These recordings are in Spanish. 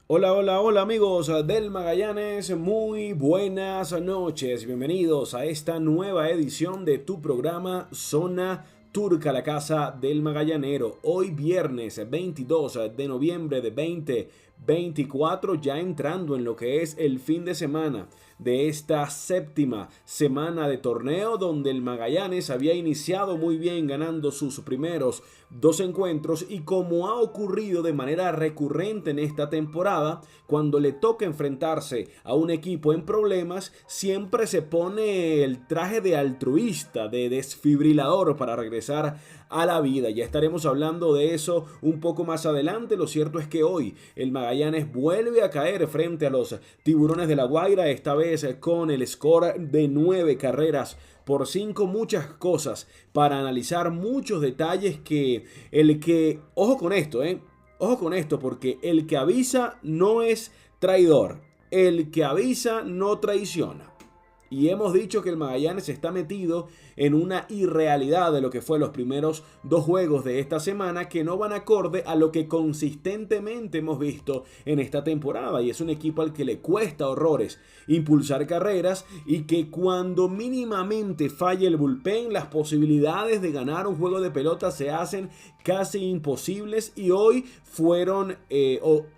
Hola, hola, hola amigos del Magallanes, muy buenas noches, bienvenidos a esta nueva edición de tu programa Zona Turca, la casa del Magallanero. Hoy viernes 22 de noviembre de 2024, ya entrando en lo que es el fin de semana de esta séptima semana de torneo, donde el Magallanes había iniciado muy bien ganando sus primeros dos encuentros, y como ha ocurrido de manera recurrente en esta temporada, cuando le toca enfrentarse a un equipo en problemas, siempre se pone el traje de altruista, de desfibrilador para regresar a la vida. Ya estaremos hablando de eso un poco más adelante. Lo cierto es que hoy el Magallanes vuelve a caer frente a los Tiburones de La Guaira, esta vez con el score de 9 carreras por 5. Muchas cosas para analizar, muchos detalles ojo con esto, ojo con esto, porque el que avisa no es traidor, el que avisa no traiciona. Y hemos dicho que el Magallanes está metido en una irrealidad de lo que fue los primeros dos juegos de esta semana, que no van acorde a lo que consistentemente hemos visto en esta temporada. Y es un equipo al que le cuesta horrores impulsar carreras, y que cuando mínimamente falla el bullpen, las posibilidades de ganar un juego de pelota se hacen casi imposibles. Y hoy fueron,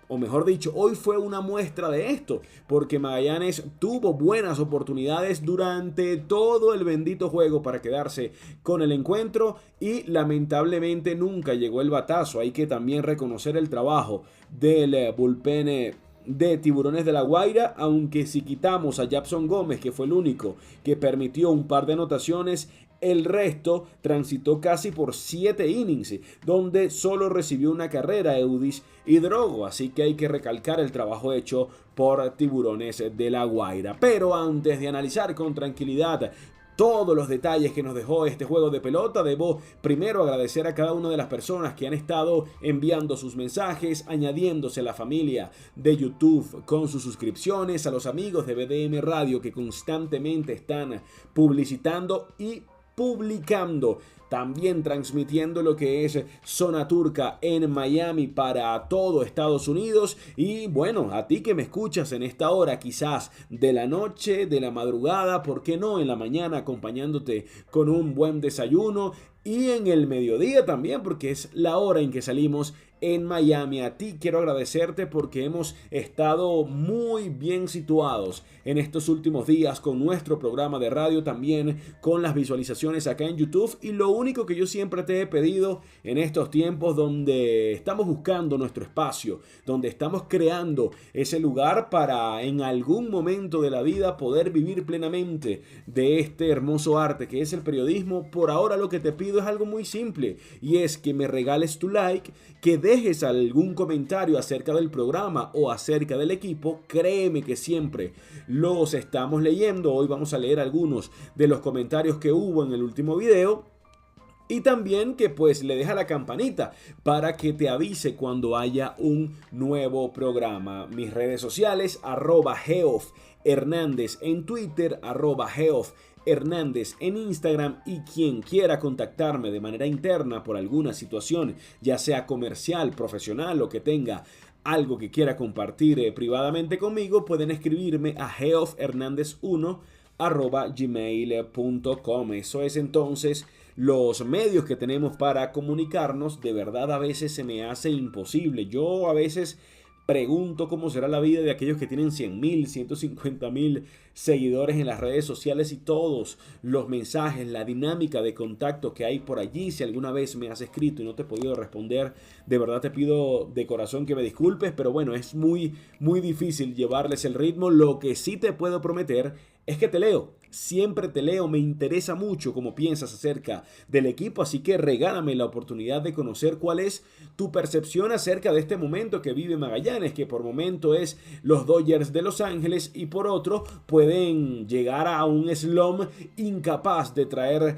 o mejor dicho, hoy fue una muestra de esto, porque Magallanes tuvo buenas oportunidades durante todo el bendito juego para quedarse con el encuentro, y lamentablemente nunca llegó el batazo. Hay que también reconocer el trabajo del bullpen de Tiburones de La Guaira, aunque si quitamos a Japson Gómez, que fue el único que permitió un par de anotaciones, el resto transitó casi por 7 innings, donde solo recibió una carrera Eudis Hidrogo. Así que hay que recalcar el trabajo hecho por Tiburones de La Guaira. Pero antes de analizar con tranquilidad todos los detalles que nos dejó este juego de pelota, debo primero agradecer a cada una de las personas que han estado enviando sus mensajes, añadiéndose a la familia de YouTube con sus suscripciones, a los amigos de BDM Radio que constantemente están publicitando y publicando, también transmitiendo lo que es Zona Turca en Miami para todo Estados Unidos. Y bueno, a ti que me escuchas en esta hora, quizás de la noche, de la madrugada, ¿por qué no en la mañana, acompañándote con un buen desayuno? Y en el mediodía también, porque es la hora en que salimos en Miami. A ti quiero agradecerte porque hemos estado muy bien situados en estos últimos días con nuestro programa de radio, también con las visualizaciones acá en YouTube. Y lo único que yo siempre te he pedido en estos tiempos donde estamos buscando nuestro espacio, donde estamos creando ese lugar para en algún momento de la vida poder vivir plenamente de este hermoso arte que es el periodismo, por ahora lo que te pido es algo muy simple, y es que me regales tu like, que dejes algún comentario acerca del programa o acerca del equipo. Créeme que siempre los estamos leyendo. Hoy vamos a leer algunos de los comentarios que hubo en el último video. Y también que pues le deja la campanita para que te avise cuando haya un nuevo programa. Mis redes sociales, @Geoff Hernández en Twitter, @Geoff Hernández en Instagram, y quien quiera contactarme de manera interna por alguna situación, ya sea comercial, profesional o que tenga algo que quiera compartir privadamente conmigo, pueden escribirme a geoffhernandez1@gmail.com. Eso es entonces los medios que tenemos para comunicarnos. De verdad a veces se me hace imposible. Yo a veces pregunto cómo será la vida de aquellos que tienen 100.000, 150.000 seguidores en las redes sociales, y todos los mensajes, la dinámica de contacto que hay por allí. Si alguna vez me has escrito y no te he podido responder, de verdad te pido de corazón que me disculpes, pero bueno, es muy, muy difícil llevarles el ritmo. Lo que sí te puedo prometer es que te leo. Siempre te leo, me interesa mucho cómo piensas acerca del equipo, así que regálame la oportunidad de conocer cuál es tu percepción acerca de este momento que vive Magallanes, que por momento es los Dodgers de Los Ángeles, y por otro pueden llegar a un slump incapaz de traer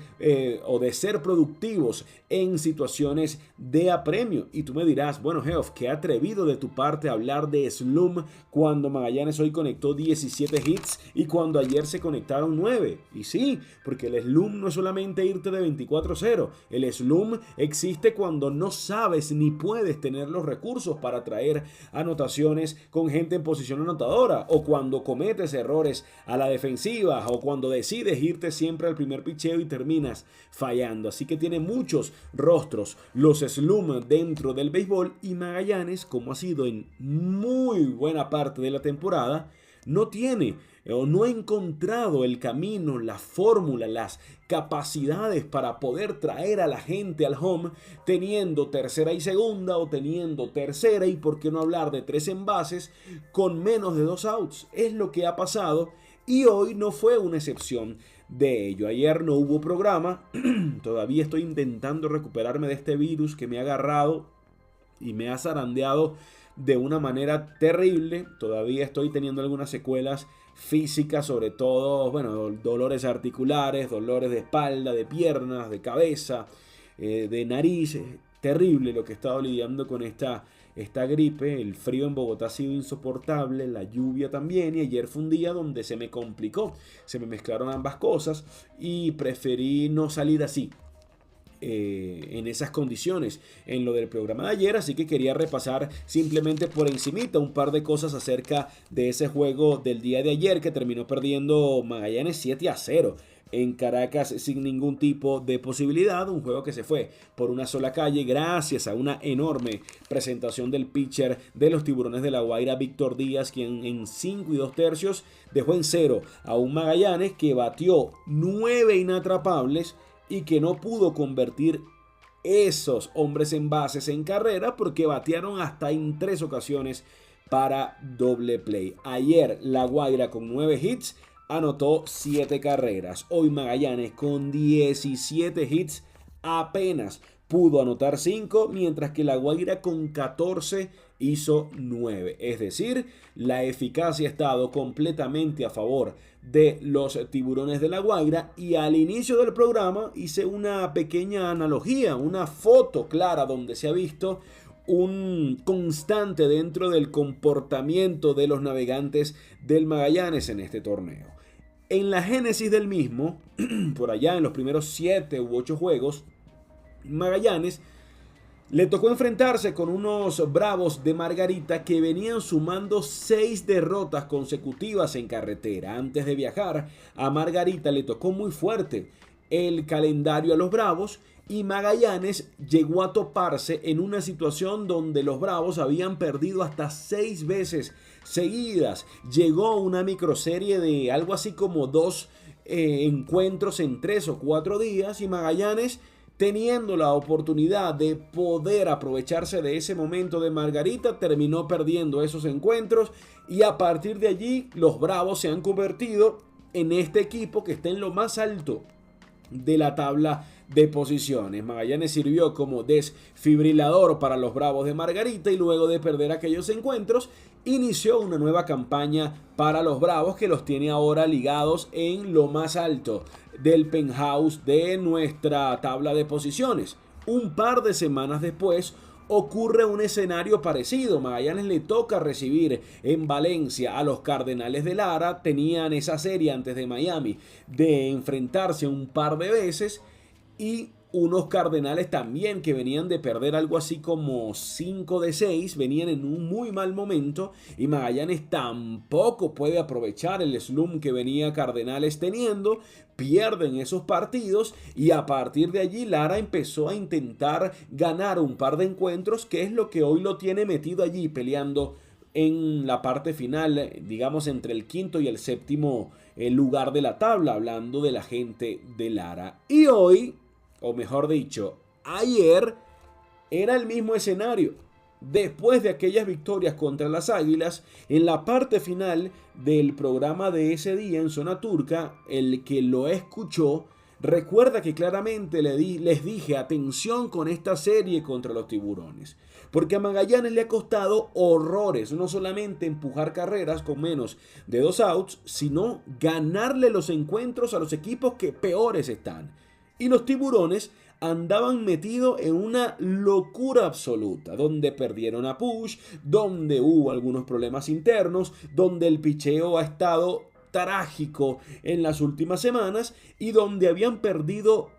o de ser productivos en situaciones de apremio. Y tú me dirás, bueno Geoff, qué atrevido de tu parte hablar de slump cuando Magallanes hoy conectó 17 hits y cuando ayer se conectaron 9. 9. Y sí, porque el slump no es solamente irte de 24-0. El slump existe cuando no sabes ni puedes tener los recursos para traer anotaciones con gente en posición anotadora, o cuando cometes errores a la defensiva, o cuando decides irte siempre al primer picheo y terminas fallando. Así que tiene muchos rostros los slump dentro del béisbol, y Magallanes, como ha sido en muy buena parte de la temporada, no tiene o no ha encontrado el camino, la fórmula, las capacidades para poder traer a la gente al home teniendo tercera y segunda, o teniendo tercera y por qué no hablar de 3 envases con menos de 2 outs. Es lo que ha pasado, y hoy no fue una excepción de ello. Ayer no hubo programa. Todavía estoy intentando recuperarme de este virus que me ha agarrado y me ha zarandeado de una manera terrible. Todavía estoy teniendo algunas secuelas físicas, sobre todo, bueno, dolores articulares, dolores de espalda, de piernas, de cabeza, de nariz. Terrible lo que he estado lidiando con esta gripe. El frío en Bogotá ha sido insoportable, la lluvia también, y ayer fue un día donde se me complicó, se me mezclaron ambas cosas y preferí no salir así. En esas condiciones en lo del programa de ayer, así que quería repasar simplemente por encimita un par de cosas acerca de ese juego del día de ayer, que terminó perdiendo Magallanes 7-0 en Caracas sin ningún tipo de posibilidad. Un juego que se fue por una sola calle gracias a una enorme presentación del pitcher de los Tiburones de La Guaira, Víctor Díaz, quien en 5 2/3 dejó en 0 a un Magallanes que batió 9 inatrapables y que no pudo convertir esos hombres en bases en carrera, porque batearon hasta en 3 ocasiones para doble play. Ayer La Guaira con 9 hits anotó 7 carreras. Hoy Magallanes con 17 hits apenas pudo anotar 5, mientras que La Guaira con 14 hizo 9. Es decir, la eficacia ha estado completamente a favor de los Tiburones de La Guaira. Y al inicio del programa hice una pequeña analogía, una foto clara donde se ha visto un constante dentro del comportamiento de los navegantes del Magallanes en este torneo. En la génesis del mismo, por allá en los primeros 7 u 8 juegos, Magallanes le tocó enfrentarse con unos Bravos de Margarita que venían sumando 6 derrotas consecutivas en carretera. Antes de viajar a Margarita le tocó muy fuerte el calendario a los Bravos, y Magallanes llegó a toparse en una situación donde los Bravos habían perdido hasta 6 veces seguidas. Llegó una microserie de algo así como 2 encuentros en 3 o 4 días, y Magallanes, teniendo la oportunidad de poder aprovecharse de ese momento de Margarita, terminó perdiendo esos encuentros, y a partir de allí los Bravos se han convertido en este equipo que está en lo más alto de la tabla de posiciones. Magallanes sirvió como desfibrilador para los Bravos de Margarita, y luego de perder aquellos encuentros inició una nueva campaña para los Bravos, que los tiene ahora ligados en lo más alto del penthouse de nuestra tabla de posiciones. Un par de semanas después ocurre un escenario parecido. Magallanes le toca recibir en Valencia a los Cardenales de Lara. Tenían esa serie antes de Miami de enfrentarse un par de veces, y unos Cardenales también que venían de perder algo así como 5 de 6, venían en un muy mal momento, y Magallanes tampoco puede aprovechar el slump que venía Cardenales teniendo. Pierden esos partidos, y a partir de allí Lara empezó a intentar ganar un par de encuentros, que es lo que hoy lo tiene metido allí peleando en la parte final, digamos entre el quinto y el séptimo lugar de la tabla, hablando de la gente de Lara. Y hoy, o mejor dicho, ayer, era el mismo escenario. Después de aquellas victorias contra las Águilas, en la parte final del programa de ese día en Zona Turca, el que lo escuchó recuerda que claramente les dije: atención con esta serie contra los Tiburones, porque a Magallanes le ha costado horrores, no solamente empujar carreras con menos de 2 outs, sino ganarle los encuentros a los equipos que peores están. Y los Tiburones andaban metidos en una locura absoluta, donde perdieron a Push, donde hubo algunos problemas internos, donde el picheo ha estado trágico en las últimas semanas y donde habían perdido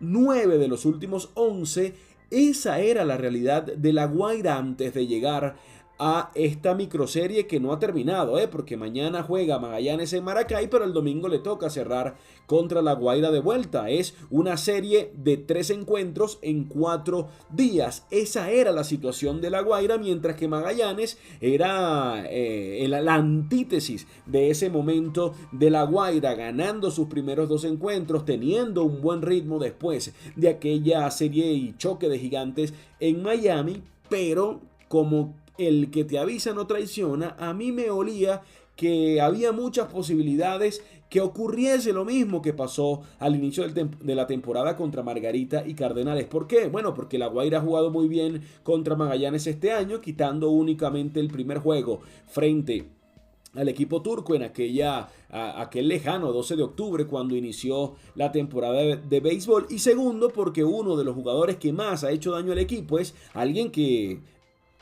9 de los últimos 11. Esa era la realidad de La Guaira antes de llegar a esta microserie que no ha terminado, porque mañana juega Magallanes en Maracay, pero el domingo le toca cerrar contra La Guaira de vuelta. Es una serie de 3 encuentros en 4 días. Esa era la situación de La Guaira, mientras que Magallanes era la antítesis de ese momento de La Guaira, ganando sus primeros 2 encuentros, teniendo un buen ritmo después de aquella serie y choque de gigantes en Miami, pero como el que te avisa no traiciona, a mí me olía que había muchas posibilidades que ocurriese lo mismo que pasó al inicio de la temporada contra Margarita y Cardenales. ¿Por qué? Bueno, porque La Guaira ha jugado muy bien contra Magallanes este año, quitando únicamente el primer juego frente al equipo turco en aquel lejano 12 de octubre cuando inició la temporada de béisbol. Y segundo, porque uno de los jugadores que más ha hecho daño al equipo es alguien que,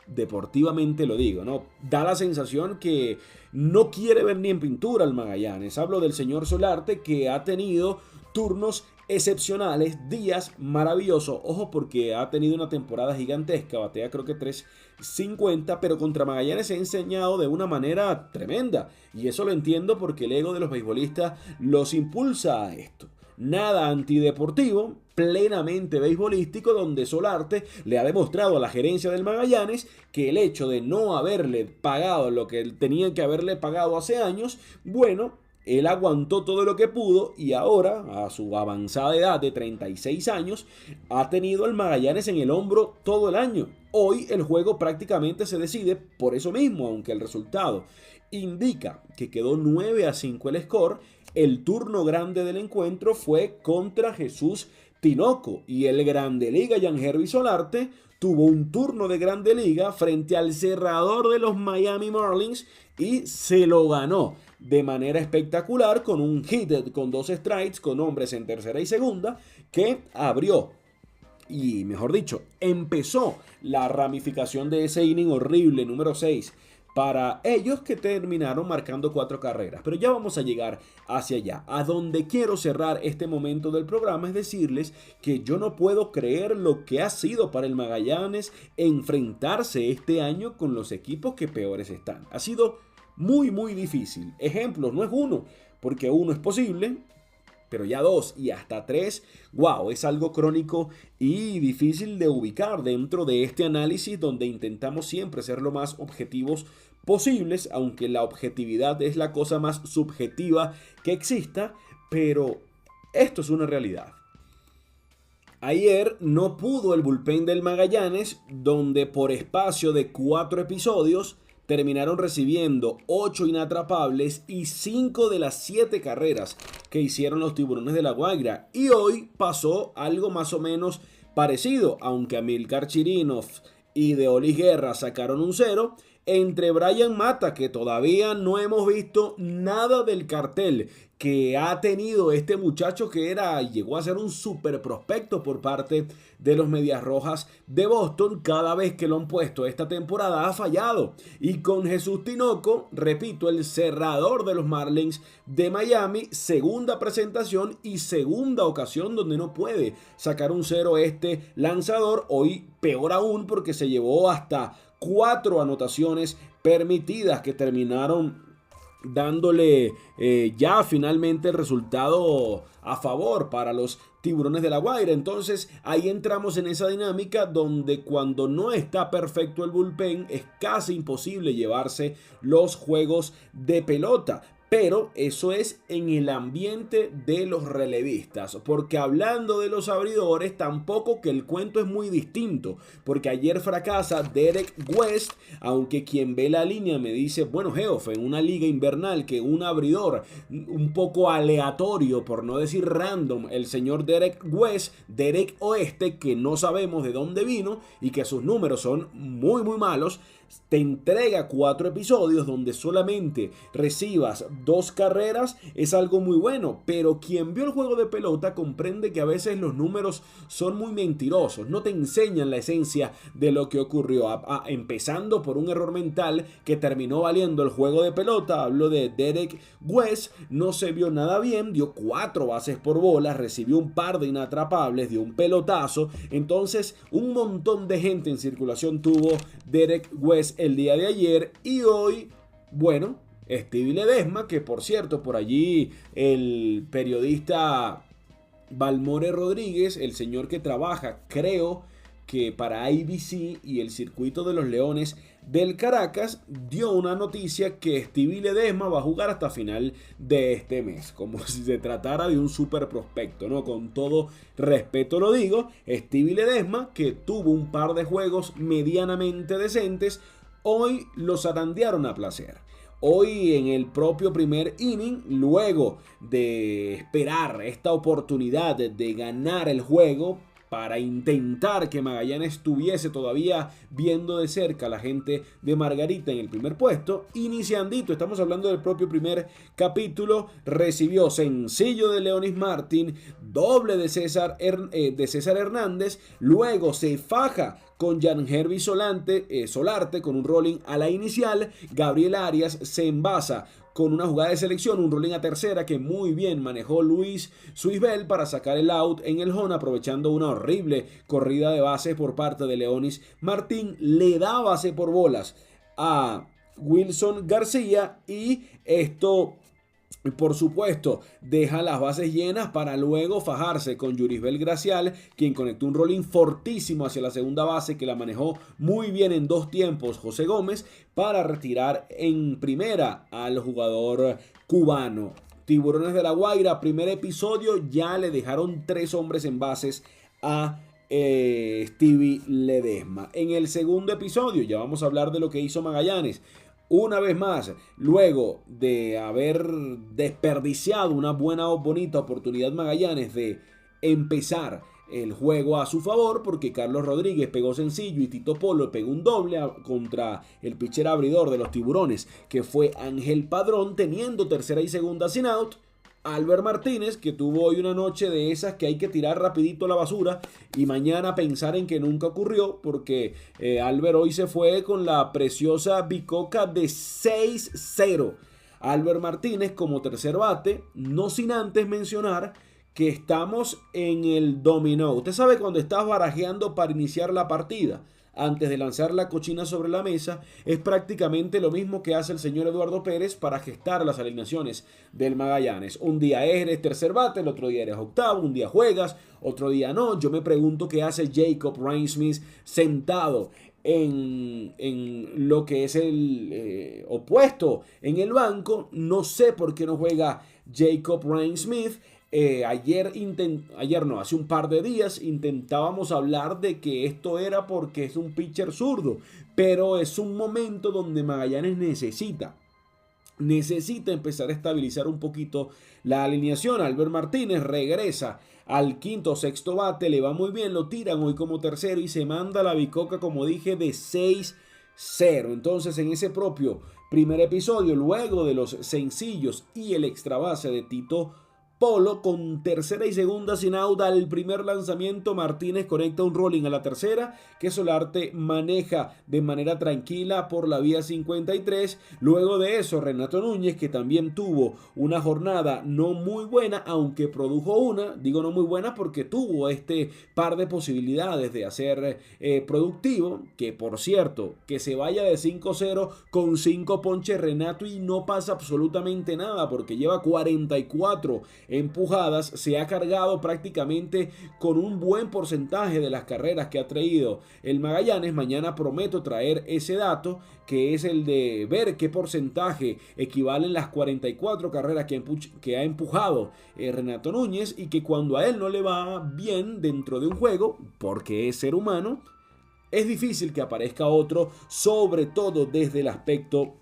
deportivamente lo digo, ¿no?, da la sensación que no quiere ver ni en pintura al Magallanes. Hablo del señor Solarte, que ha tenido turnos excepcionales, días maravillosos. Ojo, porque ha tenido una temporada gigantesca, batea creo que 350, pero contra Magallanes se ha enseñado de una manera tremenda. Y eso lo entiendo porque el ego de los beisbolistas los impulsa a esto. Nada antideportivo, plenamente beisbolístico, donde Solarte le ha demostrado a la gerencia del Magallanes que el hecho de no haberle pagado lo que tenían que haberle pagado hace años, bueno, él aguantó todo lo que pudo y ahora, a su avanzada edad de 36 años, ha tenido al Magallanes en el hombro todo el año. Hoy el juego prácticamente se decide por eso mismo, aunque el resultado indica que quedó 9-5 el score. El turno grande del encuentro fue contra Jesús Tinoco y el Grande Liga Yangervis Solarte tuvo un turno de Grande Liga frente al cerrador de los Miami Marlins y se lo ganó de manera espectacular con un hit con 2 strikes con hombres en tercera y segunda que abrió y, mejor dicho, empezó la ramificación de ese inning horrible número 6 para ellos, que terminaron marcando 4 carreras. Pero ya vamos a llegar hacia allá. A donde quiero cerrar este momento del programa es decirles que yo no puedo creer lo que ha sido para el Magallanes enfrentarse este año con los equipos que peores están. Ha sido muy, muy difícil. Ejemplos, no es uno, porque uno es posible, pero ya 2 y hasta 3, wow, es algo crónico y difícil de ubicar dentro de este análisis donde intentamos siempre ser lo más objetivos posibles, aunque la objetividad es la cosa más subjetiva que exista, pero esto es una realidad. Ayer no pudo el bullpen del Magallanes, donde por espacio de 4 episodios terminaron recibiendo 8 inatrapables y 5 de las 7 carreras que hicieron los Tiburones de La Guaira. Y hoy pasó algo más o menos parecido, aunque Amílcar Chirinoff y Deolis Guerra sacaron un 0. Entre Brian Mata, que todavía no hemos visto nada del cartel que ha tenido este muchacho, que llegó a ser un super prospecto por parte de los Medias Rojas de Boston. Cada vez que lo han puesto esta temporada ha fallado. Y con Jesús Tinoco, repito, el cerrador de los Marlins de Miami, segunda presentación y segunda ocasión donde no puede sacar un 0 este lanzador. Hoy peor aún, porque se llevó hasta 4 anotaciones permitidas que terminaron dándole ya finalmente el resultado a favor para los Tiburones de La Guaira. Entonces ahí entramos en esa dinámica donde cuando no está perfecto el bullpen es casi imposible llevarse los juegos de pelota. Pero eso es en el ambiente de los relevistas, porque hablando de los abridores, tampoco que el cuento es muy distinto, porque ayer fracasa Derek West, aunque quien ve la línea me dice, bueno, Geoff, en una liga invernal que un abridor un poco aleatorio, por no decir random, el señor Derek West, Derek Oeste, que no sabemos de dónde vino y que sus números son muy muy malos, te entrega 4 episodios donde solamente recibas 2 carreras, es algo muy bueno. Pero quien vio el juego de pelota comprende que a veces los números son muy mentirosos, no te enseñan la esencia de lo que ocurrió, empezando por un error mental que terminó valiendo el juego de pelota. Hablo de Derek West, no se vio nada bien, dio 4 bases por bolas, recibió un par de inatrapables, dio un pelotazo. Entonces un montón de gente en circulación tuvo Derek West el día de ayer, y hoy, bueno, Stevie Ledesma, que por cierto, por allí el periodista Balmore Rodríguez, el señor que trabaja, creo que para ABC y el circuito de los Leones del Caracas, dio una noticia que Stevie Ledesma va a jugar hasta final de este mes, como si se tratara de un super prospecto, ¿no? Con todo respeto lo digo, Stevie Ledesma, que tuvo un par de juegos medianamente decentes, hoy los zarandearon a placer. Hoy en el propio primer inning, luego de esperar esta oportunidad de ganar el juego para intentar que Magallanes estuviese todavía viendo de cerca a la gente de Margarita en el primer puesto, iniciandito, estamos hablando del propio primer capítulo, recibió sencillo de Leonis Martin, doble de César Hernández, luego se faja con Jan Hervey Solarte con un rolling a la inicial. Gabriel Arias se envasa con una jugada de selección, un rolling a tercera que muy bien manejó Luis Suisbel para sacar el out en el home, aprovechando una horrible corrida de bases por parte de Leonis Martín. Le da base por bolas a Wilson García y esto, por supuesto, deja las bases llenas para luego fajarse con Yurisbel Gracial, quien conectó un rolling fortísimo hacia la segunda base que la manejó muy bien en 2 tiempos José Gómez para retirar en primera al jugador cubano. Tiburones de La Guaira, primer episodio, ya le dejaron 3 hombres en bases a Stevie Ledesma. En el segundo episodio ya vamos a hablar de lo que hizo Magallanes. Una vez más, luego de haber desperdiciado una bonita oportunidad Magallanes de empezar el juego a su favor, porque Carlos Rodríguez pegó sencillo y Tito Polo pegó un doble contra el pitcher abridor de los Tiburones, que fue Ángel Padrón, teniendo tercera y segunda sin out. Albert Martínez, que tuvo hoy una noche de esas que hay que tirar rapidito a la basura y mañana pensar en que nunca ocurrió, porque Albert hoy se fue con la preciosa bicoca de 6-0. Albert Martínez como tercer bate, no sin antes mencionar que estamos en el dominó. Usted sabe cuando estás barajeando para iniciar la partida, antes de lanzar la cochina sobre la mesa, es prácticamente lo mismo que hace el señor Eduardo Pérez para gestar las alineaciones del Magallanes. Un día eres tercer bate, el otro día eres octavo, un día juegas, otro día no. Yo me pregunto qué hace Jacob Ryan-Smith sentado en lo que es el opuesto en el banco. No sé por qué no juega Jacob Ryan-Smith. Hace un par de días intentábamos hablar de que esto era porque es un pitcher zurdo, pero es un momento donde Magallanes necesita empezar a estabilizar un poquito la alineación. Albert Martínez regresa al quinto o sexto bate, le va muy bien, lo tiran hoy como tercero y se manda la bicoca, como dije, de 6-0. Entonces, en ese propio primer episodio, luego de los sencillos y el extra base de Tito Polo, con tercera y segunda sin out al primer lanzamiento, Martínez conecta un rolling a la tercera que Solarte maneja de manera tranquila por la vía 53. Luego de eso, Renato Núñez, que también tuvo una jornada no muy buena, aunque produjo una, digo no muy buena porque tuvo este par de posibilidades de hacer productivo, que por cierto, que se vaya de 5-0 con 5 ponches Renato y no pasa absolutamente nada porque lleva 44 empujadas, se ha cargado prácticamente con un buen porcentaje de las carreras que ha traído el Magallanes. Mañana prometo traer ese dato, que es el de ver qué porcentaje equivalen las 44 carreras que ha empujado Renato Núñez, y que cuando a él no le va bien dentro de un juego, porque es ser humano, es difícil que aparezca otro, sobre todo desde el aspecto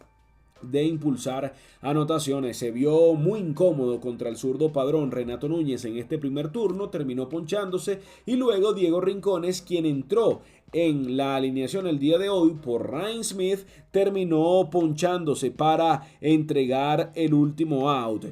de impulsar anotaciones. Se vio muy incómodo contra el zurdo Padrón Renato Núñez en este primer turno, terminó ponchándose, y luego Diego Rincones, quien entró en la alineación el día de hoy por Ryan Smith, terminó ponchándose para entregar el último out.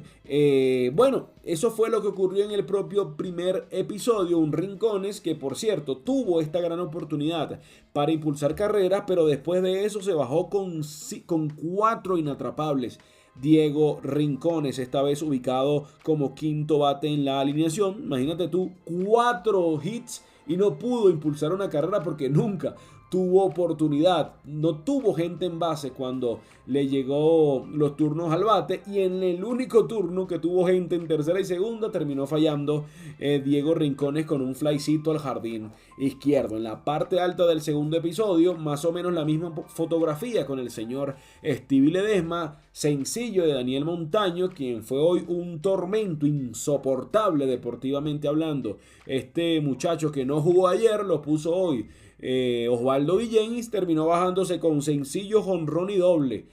Bueno, eso fue lo que ocurrió en el propio primer episodio. Un Rincones que, por cierto, tuvo esta gran oportunidad para impulsar carreras, pero después de eso se bajó con 4 inatrapables. Diego Rincones, esta vez ubicado como quinto bate en la alineación. Imagínate tú, 4 hits y no pudo impulsar una carrera porque nunca tuvo oportunidad, no tuvo gente en base cuando le llegó los turnos al bate, y en el único turno que tuvo gente en tercera y segunda terminó fallando Diego Rincones con un flycito al jardín izquierdo. En la parte alta del segundo episodio, más o menos la misma fotografía con el señor Stevie Ledesma, sencillo de Daniel Montaño, quien fue hoy un tormento insoportable deportivamente hablando. Este muchacho que no jugó ayer lo puso hoy. Osvaldo Villenis terminó bajándose con sencillo jonrón y doble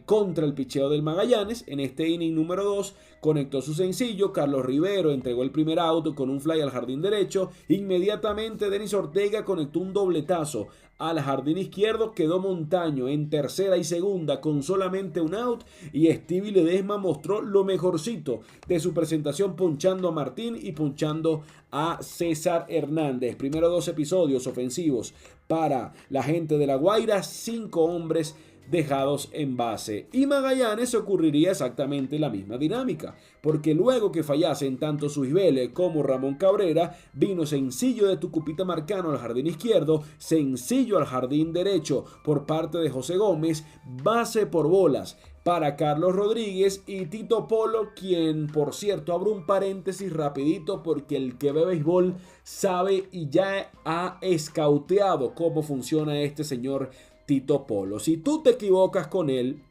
contra el picheo del Magallanes. En este inning número 2 conectó su sencillo. Carlos Rivero entregó el primer out con un fly al jardín derecho. Inmediatamente Denis Ortega conectó un dobletazo al jardín izquierdo. Quedó Montaño en tercera y segunda con solamente un out, y Stevie Ledesma mostró lo mejorcito de su presentación, ponchando a Martín y ponchando a César Hernández. Primero 2 episodios ofensivos para la gente de La Guaira, 5 hombres dejados en base. Y Magallanes ocurriría exactamente la misma dinámica, porque luego que fallasen tanto Suizbele como Ramón Cabrera, vino sencillo de Tucupita Marcano al jardín izquierdo, sencillo al jardín derecho por parte de José Gómez, base por bolas para Carlos Rodríguez y Tito Polo, quien, por cierto, abro un paréntesis rapidito porque el que ve béisbol sabe y ya ha escauteado cómo funciona este señor Tito Polo. Si tú te equivocas con él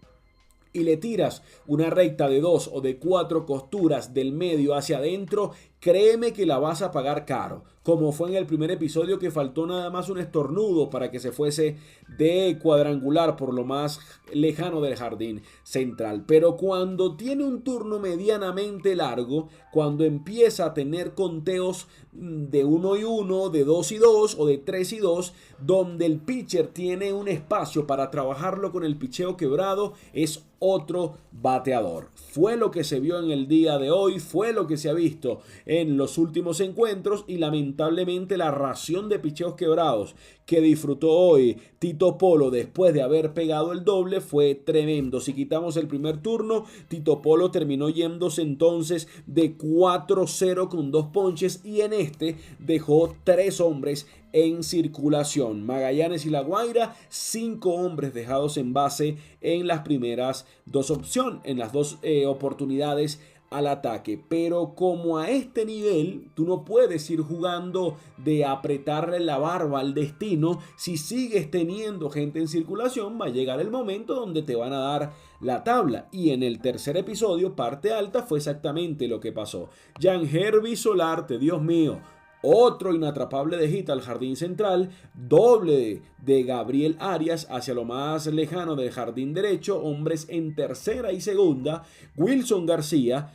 y le tiras una recta de 2 o de 4 costuras del medio hacia adentro, créeme que la vas a pagar caro, como fue en el primer episodio, que faltó nada más un estornudo para que se fuese de cuadrangular por lo más lejano del jardín central. Pero cuando tiene un turno medianamente largo, cuando empieza a tener conteos de 1 y 1, de 2 y 2 o de 3 y 2, donde el pitcher tiene un espacio para trabajarlo con el picheo quebrado, es otro bateador. Fue lo que se vio en el día de hoy, fue lo que se ha visto en los últimos encuentros, y lamentablemente la ración de picheos quebrados que disfrutó hoy Tito Polo después de haber pegado el doble fue tremendo. Si quitamos el primer turno, Tito Polo terminó yéndose entonces de 4-0 con 2 ponches, y en este dejó 3 hombres en circulación. Magallanes y La Guaira, 5 hombres dejados en base en las primeras 2 opciones, en las 2 oportunidades al ataque. Pero como a este nivel tú no puedes ir jugando de apretarle la barba al destino. Si sigues teniendo gente en circulación, va a llegar el momento donde te van a dar la tabla, y en el tercer episodio, parte alta, fue exactamente lo que pasó. Yangervis Solarte, Dios mío, otro inatrapable de hit al jardín central, doble de Gabriel Arias hacia lo más lejano del jardín derecho, hombres en tercera y segunda. Wilson García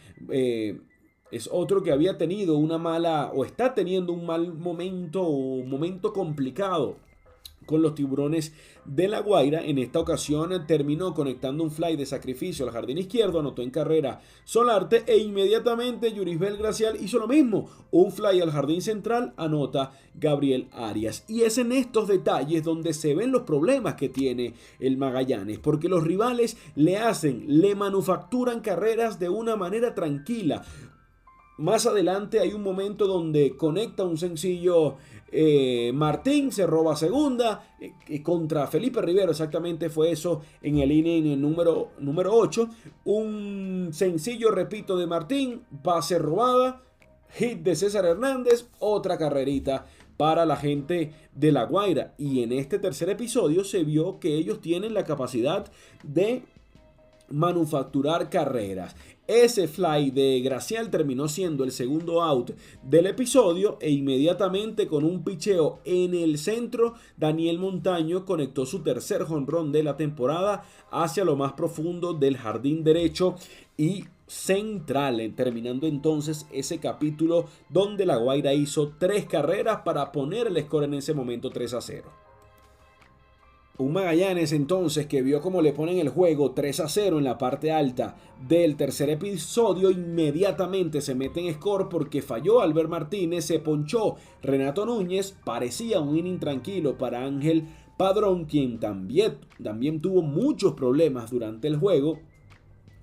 es otro que había tenido una mala, o está teniendo un mal momento, o un momento complicado con los Tiburones de La Guaira. En esta ocasión terminó conectando un fly de sacrificio al jardín izquierdo, anotó en carrera Solarte, e inmediatamente Yurisbel Gracial hizo lo mismo, un fly al jardín central, anota Gabriel Arias. Y es en estos detalles donde se ven los problemas que tiene el Magallanes, porque los rivales le manufacturan carreras de una manera tranquila. Más adelante hay un momento donde conecta un sencillo Martín, se roba segunda contra Felipe Rivero, exactamente fue eso en el inning número 8. Un sencillo, repito, de Martín, base robada, hit de César Hernández, otra carrerita para la gente de La Guaira. Y en este tercer episodio se vio que ellos tienen la capacidad de manufacturar carreras. Ese fly de Gracial terminó siendo el segundo out del episodio, e inmediatamente con un picheo en el centro, Daniel Montaño conectó su tercer jonrón de la temporada hacia lo más profundo del jardín derecho, y central, terminando entonces ese capítulo donde La Guaira hizo 3 carreras para poner el score en ese momento 3-0. Un Magallanes entonces que vio cómo le ponen el juego 3-0 en la parte alta del tercer episodio, inmediatamente se mete en score porque falló Albert Martínez, se ponchó Renato Núñez, parecía un inning tranquilo para Ángel Padrón, quien también tuvo muchos problemas durante el juego.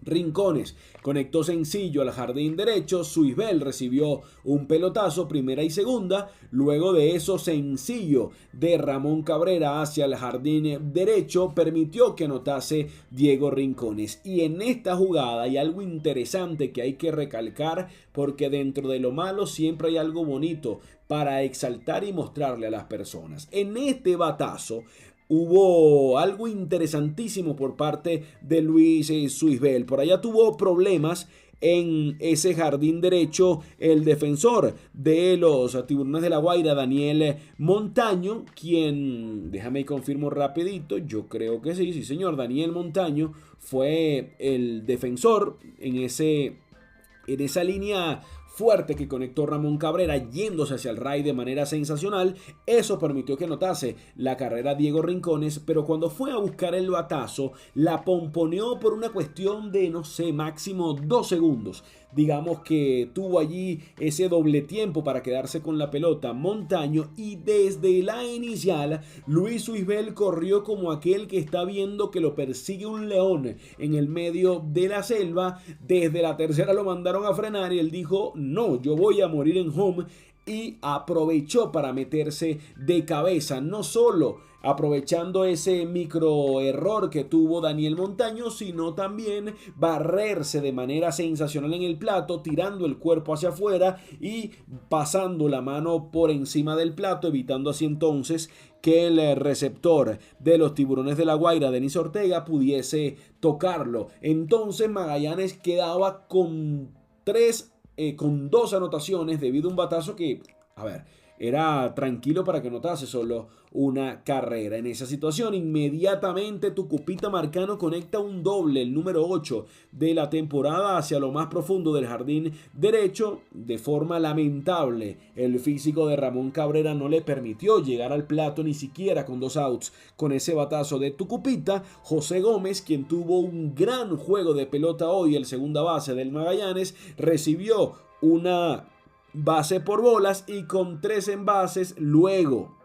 Rincones conectó sencillo al jardín derecho, Suisbel recibió un pelotazo primera y segunda, luego de eso sencillo de Ramón Cabrera hacia el jardín derecho permitió que anotase Diego Rincones. Y en esta jugada hay algo interesante que hay que recalcar, porque dentro de lo malo siempre hay algo bonito para exaltar y mostrarle a las personas. En este batazo hubo algo interesantísimo por parte de Luis Suisbel. Por allá tuvo problemas en ese jardín derecho el defensor de los Tiburones de La Guaira, Daniel Montaño, quien, déjame confirmo rapidito, yo creo que sí señor, Daniel Montaño fue el defensor en esa línea fuerte que conectó Ramón Cabrera yéndose hacia el ray de manera sensacional. Eso permitió que anotase la carrera Diego Rincones, pero cuando fue a buscar el batazo la pomponeó por una cuestión de, no sé, máximo 2 segundos. Digamos que tuvo allí ese doble tiempo para quedarse con la pelota Montaño, y desde la inicial Luis Suisbel corrió como aquel que está viendo que lo persigue un león en el medio de la selva. Desde la tercera lo mandaron a frenar y él dijo: no, yo voy a morir en home, y aprovechó para meterse de cabeza, no solo aprovechando ese micro error que tuvo Daniel Montaño, sino también barrerse de manera sensacional en el plato, tirando el cuerpo hacia afuera y pasando la mano por encima del plato, evitando así entonces que el receptor de los Tiburones de La Guaira, Denis Ortega, pudiese tocarlo. Entonces Magallanes quedaba con 2 anotaciones debido a un batazo que, era tranquilo para que anotase solo una carrera. En esa situación, inmediatamente Tucupita Marcano conecta un doble, el número 8 de la temporada, hacia lo más profundo del jardín derecho. De forma lamentable, el físico de Ramón Cabrera no le permitió llegar al plato ni siquiera con 2 outs con ese batazo de Tucupita. José Gómez, quien tuvo un gran juego de pelota hoy, el segunda base del Magallanes, recibió una base por bolas, y con 3 envases, luego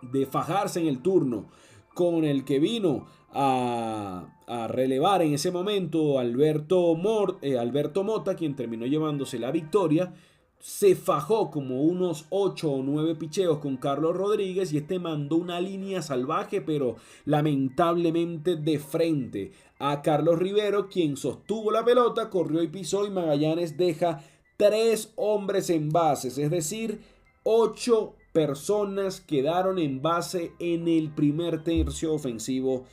de fajarse en el turno con el que vino a relevar en ese momento Alberto Mota, quien terminó llevándose la victoria, se fajó como unos 8 o 9 picheos con Carlos Rodríguez, y este mandó una línea salvaje, pero lamentablemente de frente a Carlos Rivero, quien sostuvo la pelota, corrió y pisó, y Magallanes deja 3 hombres en bases, es decir, 8 personas quedaron en base en el primer tercio ofensivo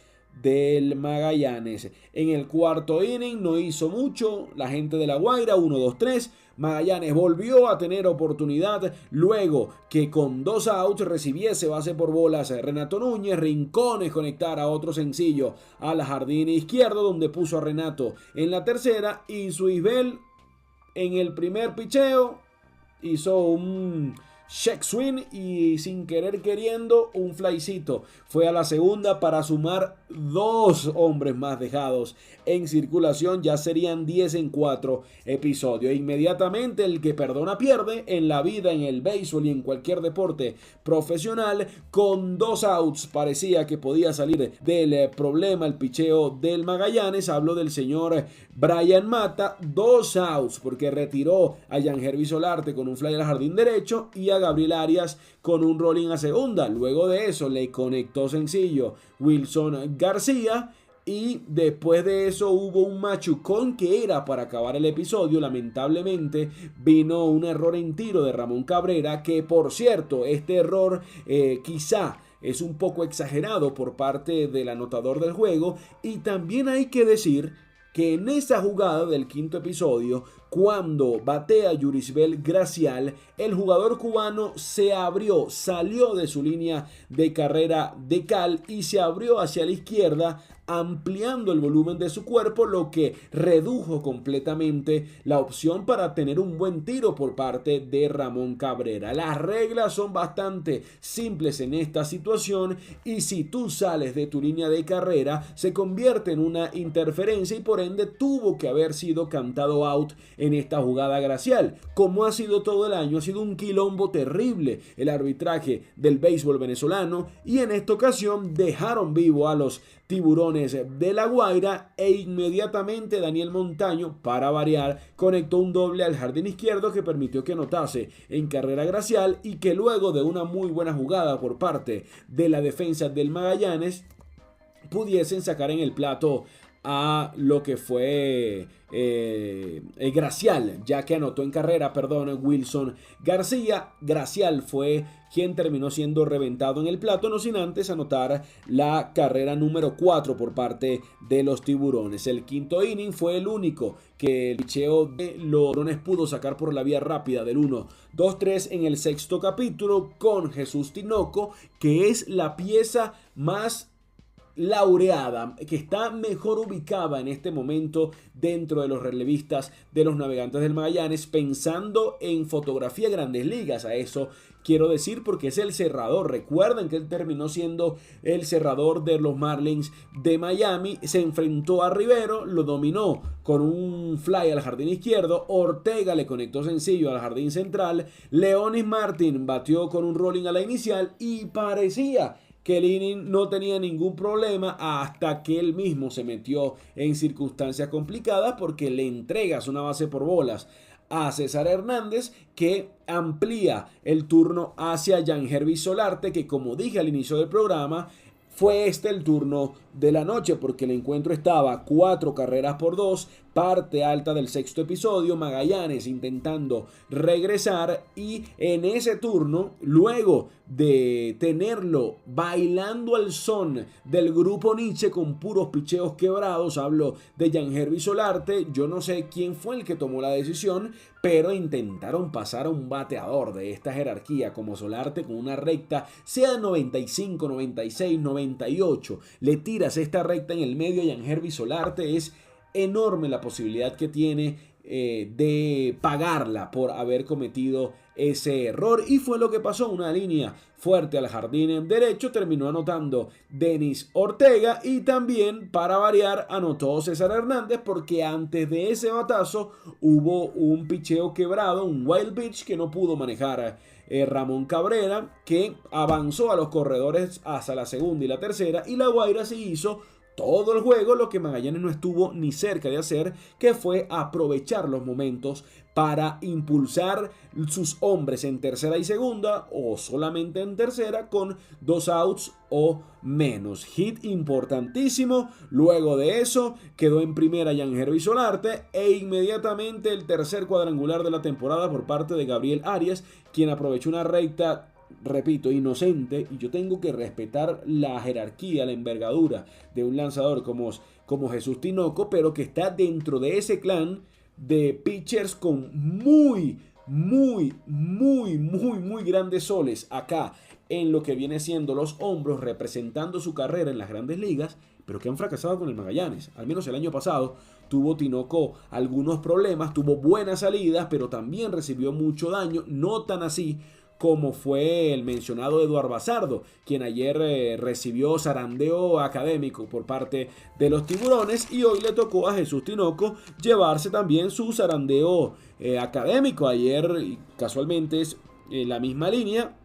del Magallanes. En el cuarto inning no hizo mucho la gente de La Guaira, 1-2-3. Magallanes volvió a tener oportunidad luego que con 2 outs recibiese base por bolas Renato Núñez. Rincones conectara otro sencillo al jardín izquierdo, donde puso a Renato en la tercera, y Suisbel en el primer picheo hizo un check swing y, sin querer queriendo, un flycito. Fue a la segunda para sumar 2 hombres más dejados en circulación. Ya serían 10 en 4 episodios. Inmediatamente el que perdona pierde en la vida, en el béisbol y en cualquier deporte profesional. Con 2 outs parecía que podía salir del problema el picheo del Magallanes. Hablo del señor Brian Mata. 2 outs porque retiró a Yangervis Solarte con un fly al jardín derecho y a Gabriel Arias con un rolling a segunda. Luego de eso le conectó sencillo Wilson García, y después de eso hubo un machucón que era para acabar el episodio. Lamentablemente vino un error en tiro de Ramón Cabrera, que por cierto, este error quizá es un poco exagerado por parte del anotador del juego. Y también hay que decir que en esa jugada del quinto episodio, cuando batea Yurisbel Gracial, el jugador cubano salió de su línea de carrera de cal y se abrió hacia la izquierda ampliando el volumen de su cuerpo, lo que redujo completamente la opción para tener un buen tiro por parte de Ramón Cabrera. Las reglas son bastante simples en esta situación y si tú sales de tu línea de carrera se convierte en una interferencia y por ende tuvo que haber sido cantado out en esta jugada gracial. Como ha sido todo el año, ha sido un quilombo terrible el arbitraje del béisbol venezolano y en esta ocasión dejaron vivo a los Tiburones de La Guaira e inmediatamente Daniel Montaño, para variar, conectó un doble al jardín izquierdo que permitió que anotase en carrera gracial y que luego de una muy buena jugada por parte de la defensa del Magallanes pudiesen sacar en el plato a lo que fue Gracial, ya que anotó en carrera, Wilson García. Gracial fue quien terminó siendo reventado en el plato, no sin antes anotar la carrera número 4 por parte de los Tiburones. El quinto inning fue el único que el picheo de los Tiburones pudo sacar por la vía rápida del 1-2-3 en el sexto capítulo con Jesús Tinoco, que es la pieza más laureada, que está mejor ubicada en este momento dentro de los relevistas de los Navegantes del Magallanes, pensando en fotografía Grandes Ligas. A eso quiero decir porque es el cerrador. Recuerden que él terminó siendo el cerrador de los Marlins de Miami. Se enfrentó a Rivero, lo dominó con un fly al jardín izquierdo. Ortega le conectó sencillo al jardín central. Leonis Martin batió con un rolling a la inicial y parecía que el inning no tenía ningún problema hasta que él mismo se metió en circunstancias complicadas porque le entregas una base por bolas a César Hernández, que amplía el turno hacia Yangervis Solarte, que como dije al inicio del programa, fue este el turno de la noche porque el encuentro estaba 4-2, parte alta del sexto episodio, Magallanes intentando regresar y en ese turno, luego de tenerlo bailando al son del grupo Nietzsche con puros picheos quebrados, hablo de Yangervis Solarte, yo no sé quién fue el que tomó la decisión, pero intentaron pasar a un bateador de esta jerarquía como Solarte con una recta, sea 95, 96, 98, le tiras esta recta en el medio a Yangervis Solarte, es enorme la posibilidad que tiene de pagarla por haber cometido ese error y fue lo que pasó. Una línea fuerte al jardín derecho, terminó anotando Denis Ortega y también, para variar, anotó César Hernández porque antes de ese batazo hubo un picheo quebrado, un wild pitch que no pudo manejar Ramón Cabrera, que avanzó a los corredores hasta la segunda y la tercera y La Guaira se hizo todo el juego lo que Magallanes no estuvo ni cerca de hacer, que fue aprovechar los momentos para impulsar sus hombres en tercera y segunda o solamente en tercera con 2 outs o menos. Hit importantísimo. Luego de eso quedó en primera Yangervis Solarte e inmediatamente el tercer cuadrangular de la temporada por parte de Gabriel Arias, quien aprovechó una recta, repito, inocente, y yo tengo que respetar la jerarquía, la envergadura de un lanzador como Jesús Tinoco, pero que está dentro de ese clan de pitchers con muy grandes soles acá en lo que viene siendo los hombros, representando su carrera en las grandes ligas, pero que han fracasado con el Magallanes. Al menos el año pasado tuvo Tinoco algunos problemas, tuvo buenas salidas, pero también recibió mucho daño, no tan así como fue el mencionado Eduard Bazardo, quien ayer recibió zarandeo académico por parte de los Tiburones y hoy le tocó a Jesús Tinoco llevarse también su zarandeo académico. Ayer casualmente es la misma línea,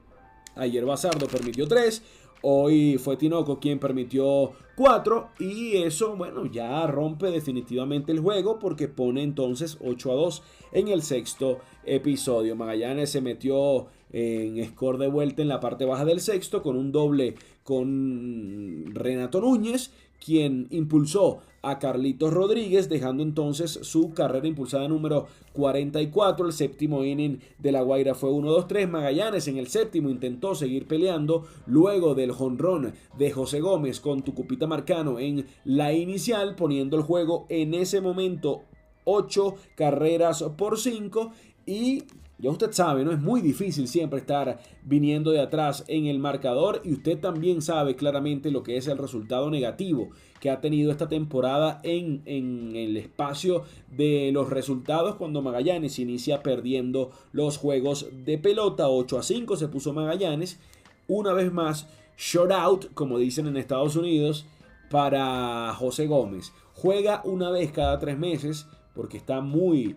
ayer Bazardo permitió 3, hoy fue Tinoco quien permitió 4 y eso, bueno, ya rompe definitivamente el juego porque pone entonces 8-2 en el sexto episodio. Magallanes se metió en score de vuelta en la parte baja del sexto con un doble con Renato Núñez, quien impulsó a Carlitos Rodríguez, dejando entonces su carrera impulsada número 44. El séptimo inning de La Guaira fue 1-2-3. Magallanes en el séptimo intentó seguir peleando luego del jonrón de José Gómez con Tucupita Marcano en la inicial, poniendo el juego en ese momento 8 carreras por 5 y Ya usted sabe, ¿no? Es muy difícil siempre estar viniendo de atrás en el marcador y usted también sabe claramente lo que es el resultado negativo que ha tenido esta temporada en el espacio de los resultados cuando Magallanes inicia perdiendo los juegos de pelota. 8-5 se puso Magallanes. Una vez más, shutout, como dicen en Estados Unidos, para José Gómez. Juega una vez cada 3 meses porque está muy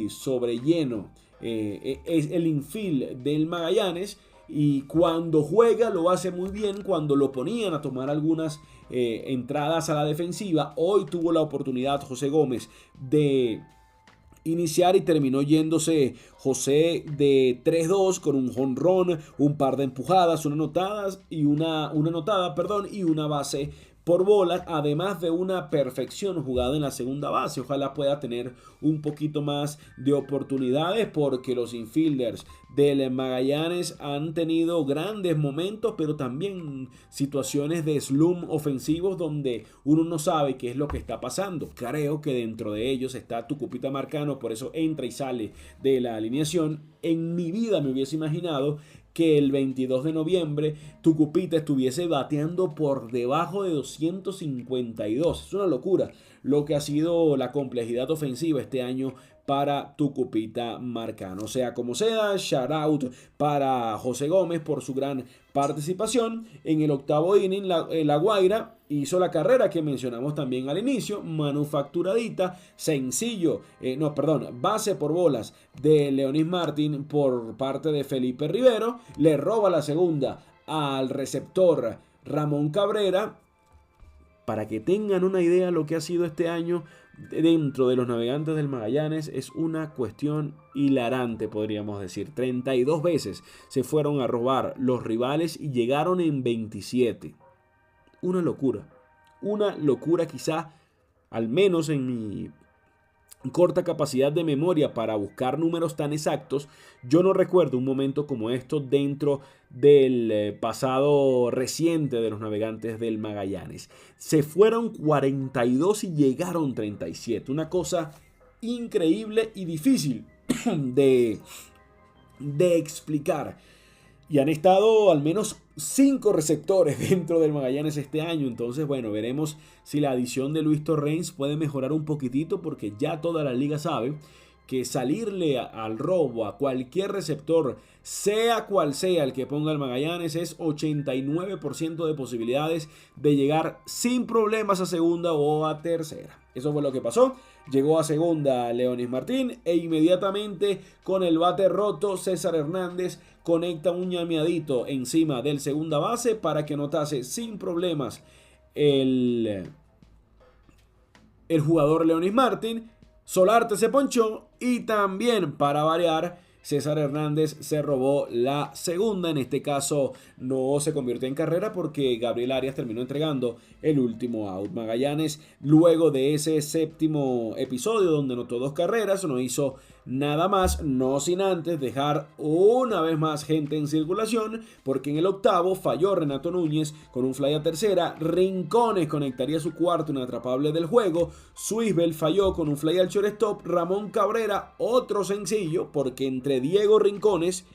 sobrelleno. Es el infield del Magallanes y cuando juega lo hace muy bien. Cuando lo ponían a tomar algunas entradas a la defensiva, hoy tuvo la oportunidad José Gómez de iniciar y terminó yéndose José de 3-2 con un jonrón, un par de empujadas, una anotada y una base por bola, además de una perfección jugada en la segunda base. Ojalá pueda tener un poquito más de oportunidades porque los infielders del Magallanes han tenido grandes momentos, pero también situaciones de slump ofensivos donde uno no sabe qué es lo que está pasando. Creo que dentro de ellos está Tucupita Marcano, por eso entra y sale de la alineación. En mi vida me hubiese imaginado que el 22 de noviembre Tucupita estuviese bateando por debajo de 252. Es una locura lo que ha sido la complejidad ofensiva este año para Tucupita Marcano. Sea como sea, shout out para José Gómez por su gran participación. En el octavo inning, la Guaira hizo la carrera que mencionamos también al inicio, manufacturadita, sencillo, base por bolas de Leonis Martin por parte de Felipe Rivero, le roba la segunda al receptor Ramón Cabrera. Para que tengan una idea de lo que ha sido este año dentro de los Navegantes del Magallanes, es una cuestión hilarante, podríamos decir. 32 veces se fueron a robar los rivales y llegaron en 27. Una locura quizá, al menos en mi corta capacidad de memoria para buscar números tan exactos, yo no recuerdo un momento como esto dentro del pasado reciente de los Navegantes del Magallanes. Se fueron 42 y llegaron 37. Una cosa increíble y difícil de explicar. Y han estado al menos 5 receptores dentro del Magallanes este año. Entonces, bueno, veremos si la adición de Luis Torrens puede mejorar un poquitito, porque ya toda la liga sabe que salirle al robo a cualquier receptor, sea cual sea el que ponga el Magallanes, es 89% de posibilidades de llegar sin problemas a segunda o a tercera. Eso fue lo que pasó. Llegó a segunda Leonis Martín e inmediatamente con el bate roto César Hernández conecta un llameadito encima del segunda base para que anotase sin problemas el jugador Leonis Martín. Solarte se ponchó y también, para variar, César Hernández se robó la segunda. En este caso no se convirtió en carrera porque Gabriel Arias terminó entregando el último out. Magallanes, luego de ese séptimo episodio donde anotó 2 carreras, no hizo nada más, no sin antes dejar una vez más gente en circulación, porque en el octavo falló Renato Núñez con un fly a tercera. Rincones conectaría su cuarto inatrapable del juego. Swissbell falló con un fly al shortstop. Ramón Cabrera, otro sencillo, porque entre Diego Rincones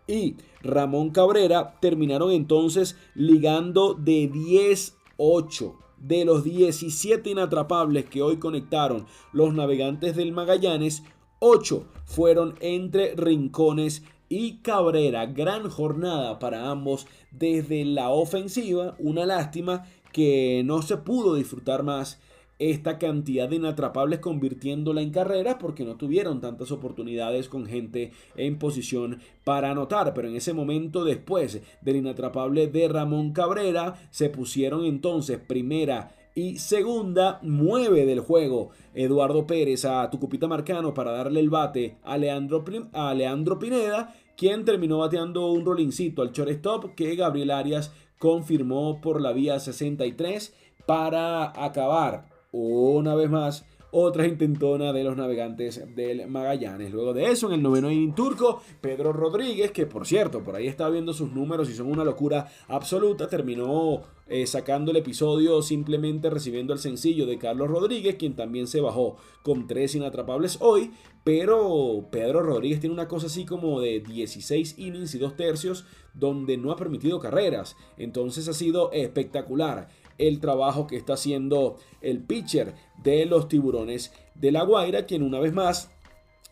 y Ramón Cabrera terminaron entonces ligando de 10-8. De los 17 inatrapables que hoy conectaron los Navegantes del Magallanes, 8 fueron entre Rincones y Cabrera. Gran jornada para ambos desde la ofensiva. Una lástima que no se pudo disfrutar más esta cantidad de inatrapables convirtiéndola en carreras, porque no tuvieron tantas oportunidades con gente en posición para anotar. Pero en ese momento, después del inatrapable de Ramón Cabrera, se pusieron entonces primera y segunda. Mueve del juego Eduardo Pérez a Tucupita Marcano para darle el bate a Leandro Pineda, quien terminó bateando un rolincito al shortstop que Gabriel Arias confirmó por la vía 63 para acabar una vez más otra intentona de los Navegantes del Magallanes. Luego de eso, en el noveno inning turco, Pedro Rodríguez, que por cierto, por ahí está viendo sus números y son una locura absoluta, terminó sacando el episodio simplemente recibiendo el sencillo de Carlos Rodríguez, quien también se bajó con 3 inatrapables hoy. Pero Pedro Rodríguez tiene una cosa así como de 16 innings y 2 tercios donde no ha permitido carreras. Entonces ha sido espectacular el trabajo que está haciendo el pitcher de los Tiburones de La Guaira, quien una vez más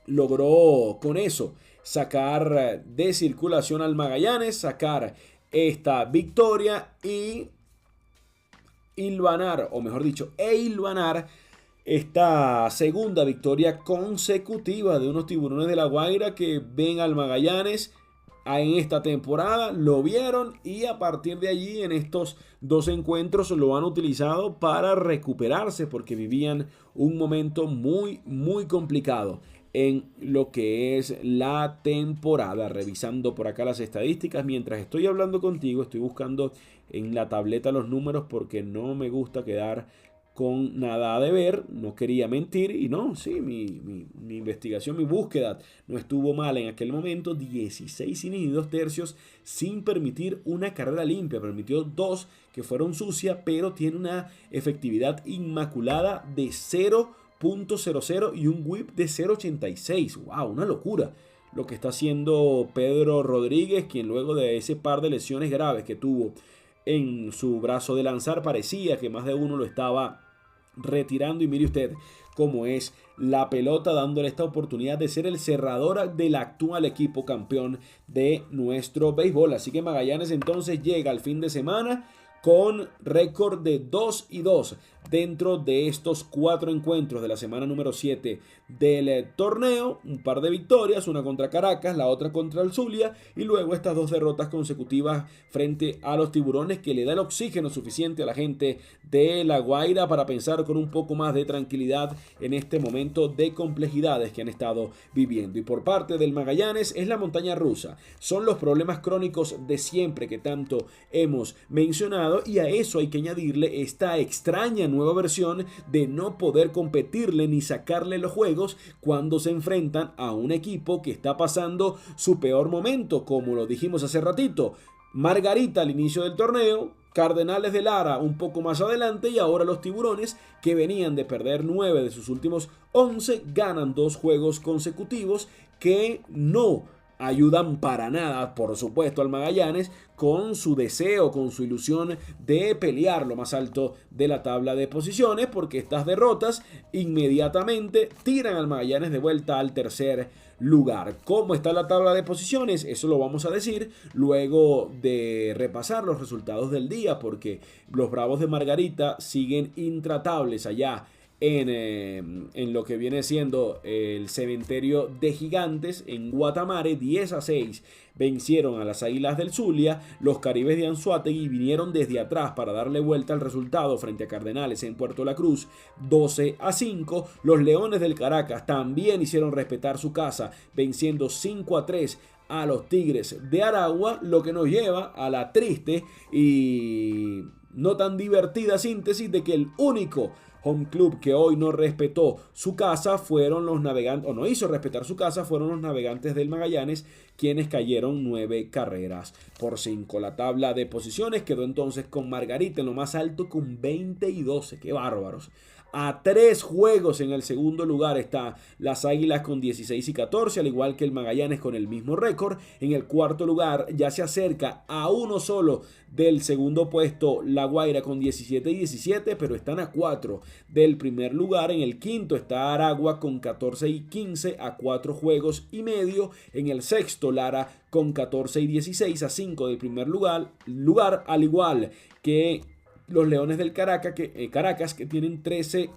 logró con eso sacar de circulación al Magallanes, sacar esta victoria y hilvanar, o mejor dicho, hilvanar esta segunda victoria consecutiva de unos Tiburones de La Guaira que ven al Magallanes en esta temporada, lo vieron y a partir de allí en estos 2 encuentros lo han utilizado para recuperarse porque vivían un momento muy complicado en lo que es la temporada. Revisando por acá las estadísticas mientras estoy hablando contigo, estoy buscando en la tableta los números porque no me gusta quedar con nada de ver, no quería mentir y no, sí, mi investigación, mi búsqueda no estuvo mal en aquel momento. 16 innings y 2 tercios sin permitir una carrera limpia, permitió 2 que fueron sucias, pero tiene una efectividad inmaculada de 0.00 y un whip de 0.86. ¡Wow! Una locura lo que está haciendo Pedro Rodríguez, quien luego de ese par de lesiones graves que tuvo en su brazo de lanzar, parecía que más de uno lo estaba retirando, y mire usted cómo es la pelota, dándole esta oportunidad de ser el cerrador del actual equipo campeón de nuestro béisbol. Así que Magallanes entonces llega al fin de semana con récord de 2-2 dentro de estos 4 encuentros de la semana número 7 del torneo. Un par de victorias, una contra Caracas, la otra contra el Zulia, y luego estas 2 derrotas consecutivas frente a los Tiburones, que le da el oxígeno suficiente a la gente de La Guaira para pensar con un poco más de tranquilidad en este momento de complejidades que han estado viviendo. Y por parte del Magallanes es la montaña rusa, son los problemas crónicos de siempre que tanto hemos mencionado, y a eso hay que añadirle esta extraña nueva versión de no poder competirle ni sacarle los juegos cuando se enfrentan a un equipo que está pasando su peor momento, como lo dijimos hace ratito. Margarita al inicio del torneo, Cardenales de Lara un poco más adelante, y ahora los Tiburones, que venían de perder 9 de sus últimos 11, ganan 2 juegos consecutivos que no ayudan para nada, por supuesto, al Magallanes con su deseo, con su ilusión de pelear lo más alto de la tabla de posiciones, porque estas derrotas inmediatamente tiran al Magallanes de vuelta al tercer lugar. ¿Cómo está la tabla de posiciones? Eso lo vamos a decir luego de repasar los resultados del día, porque los Bravos de Margarita siguen intratables allá en lo que viene siendo el cementerio de Gigantes en Guatamare. 10-6 vencieron a las Águilas del Zulia. Los Caribes de Anzoátegui vinieron desde atrás para darle vuelta al resultado frente a Cardenales en Puerto La Cruz, 12-5. Los Leones del Caracas también hicieron respetar su casa, venciendo 5-3 a los Tigres de Aragua, lo que nos lleva a la triste y no tan divertida síntesis de que el único home club que hoy no respetó su casa fueron los Navegantes, o no hizo respetar su casa, fueron los Navegantes del Magallanes, quienes cayeron 9 carreras por 5. La tabla de posiciones quedó entonces con Margarita en lo más alto con 20 y 12. ¡Qué bárbaros! A 3 juegos en el segundo lugar está las Águilas con 16 y 14, al igual que el Magallanes con el mismo récord. En el cuarto lugar ya se acerca a uno solo del segundo puesto La Guaira con 17 y 17, pero están a 4 del primer lugar. En el quinto está Aragua con 14 y 15, a 4 juegos y medio. En el sexto Lara con 14 y 16, a 5 del primer lugar, al igual que los Leones del Caracas que tienen 13,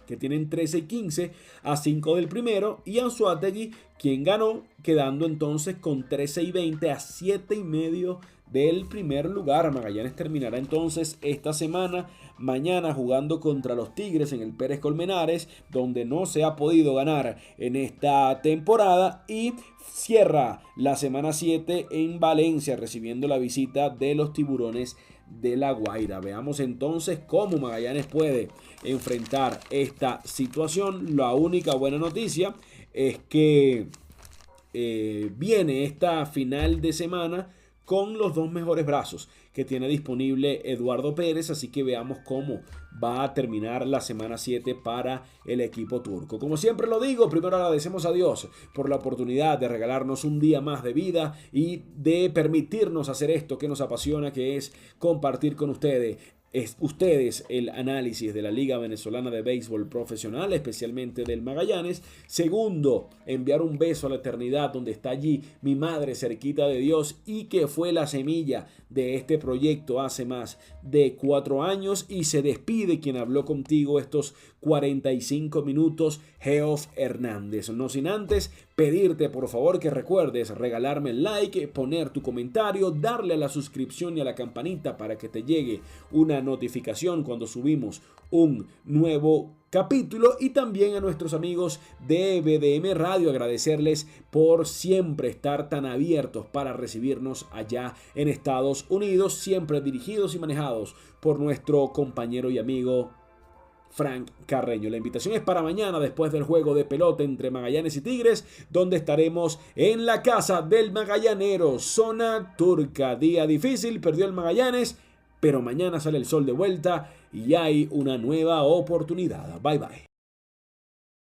que tienen 13 y 15, a 5 del primero, y Anzoátegui, quien ganó, quedando entonces con 13 y 20, a 7 y medio del primer lugar. Magallanes terminará entonces esta semana, mañana, jugando contra los Tigres en el Pérez Colmenares, donde no se ha podido ganar en esta temporada, y cierra la semana 7 en Valencia, recibiendo la visita de los Tiburones de La Guaira. Veamos entonces cómo Magallanes puede enfrentar esta situación. La única buena noticia es que viene esta final de semana con los dos mejores brazos que tiene disponible Eduardo Pérez, así que veamos cómo va a terminar la semana 7 para el equipo turco. Como siempre lo digo, primero agradecemos a Dios por la oportunidad de regalarnos un día más de vida y de permitirnos hacer esto que nos apasiona, que es compartir con ustedes el análisis de la Liga Venezolana de Béisbol Profesional, especialmente del Magallanes. Segundo, enviar un beso a la eternidad donde está allí mi madre cerquita de Dios y que fue la semilla de este proyecto hace más de 4 años. Y se despide quien habló contigo estos 45 minutos, Geoff Hernández. No sin antes pedirte por favor que recuerdes regalarme el like, poner tu comentario, darle a la suscripción y a la campanita para que te llegue una notificación cuando subimos un nuevo capítulo, y también a nuestros amigos de BDM Radio agradecerles por siempre estar tan abiertos para recibirnos allá en Estados Unidos, siempre dirigidos y manejados por nuestro compañero y amigo Frank Carreño. La invitación es para mañana después del juego de pelota entre Magallanes y Tigres, donde estaremos en la casa del Magallanero, zona turca. Día difícil, perdió el Magallanes, pero mañana sale el sol de vuelta y hay una nueva oportunidad. Bye bye.